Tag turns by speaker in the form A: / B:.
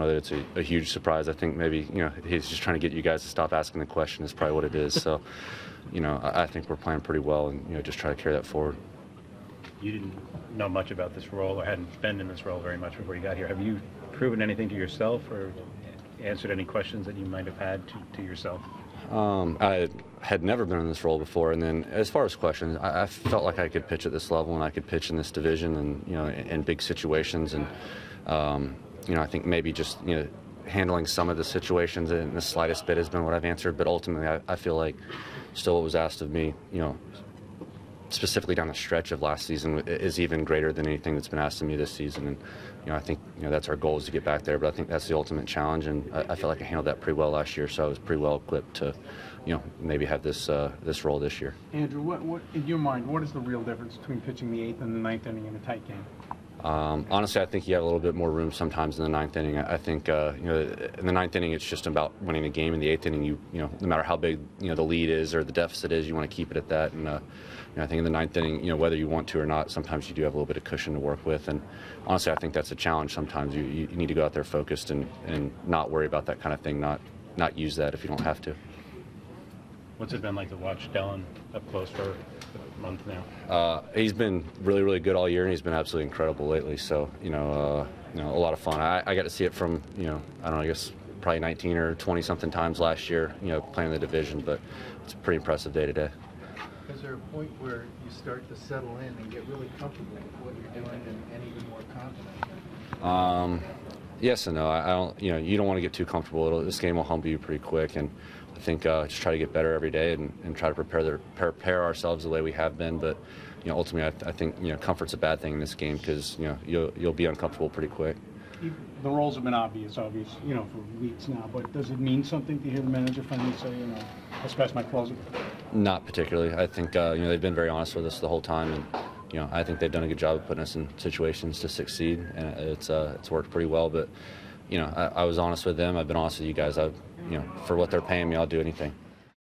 A: know that it's a huge surprise. I think maybe, he's just trying to get you guys to stop asking the question is probably what it is. So, I think we're playing pretty well and, just try to carry that forward.
B: You didn't know much about this role or hadn't been in this role very much before you got here. Have you proven anything to yourself or answered any questions that you might have had to yourself?
A: I had never been in this role before, and then as far as questions, I felt like I could pitch at this level and I could pitch in this division and, in big situations. And, I think maybe just, handling some of the situations in the slightest bit has been what I've answered. But ultimately, I feel like still what was asked of me, specifically down the stretch of last season is even greater than anything that's been asked of me this season. And, I think, that's our goal is to get back there. But I think that's the ultimate challenge. And I feel like I handled that pretty well last year. So I was pretty well equipped to, maybe have this role this year.
C: Andrew, what in your mind, what is the real difference between pitching the 8th and the 9th inning in a tight game?
A: Honestly, I think you have a little bit more room sometimes in the 9th inning. I think, in the 9th inning, it's just about winning the game. In the 8th inning, no matter how big, the lead is or the deficit is, you want to keep it at that. And, I think in the 9th inning, whether you want to or not, sometimes you do have a little bit of cushion to work with. And honestly, I think that's a challenge. Sometimes you need to go out there focused and not worry about that kind of thing, not use that if you don't have to.
B: What's it been like to watch Dellin up close for a month now?
A: He's been really, really good all year, and he's been absolutely incredible lately. So, a lot of fun. I got to see it from, I don't know, I guess probably 19 or 20-something times last year, playing the division. But it's a pretty impressive day today.
D: Is there a point where you start to settle in and get really comfortable with what you're doing and even more confident?
A: Yes and no. I don't. You don't want to get too comfortable. This game will humble you pretty quick, and I think just try to get better every day and try to prepare ourselves the way we have been. But ultimately, I think comfort's a bad thing in this game because you'll be uncomfortable pretty quick.
C: The roles have been obvious, for weeks now. But does it mean something to hear the manager finally say, let's pass my closer?
A: Not particularly. I think they've been very honest with us the whole time, and I think they've done a good job of putting us in situations to succeed, and it's worked pretty well. But I was honest with them. I've been honest with you guys. For what they're paying me, I'll do anything.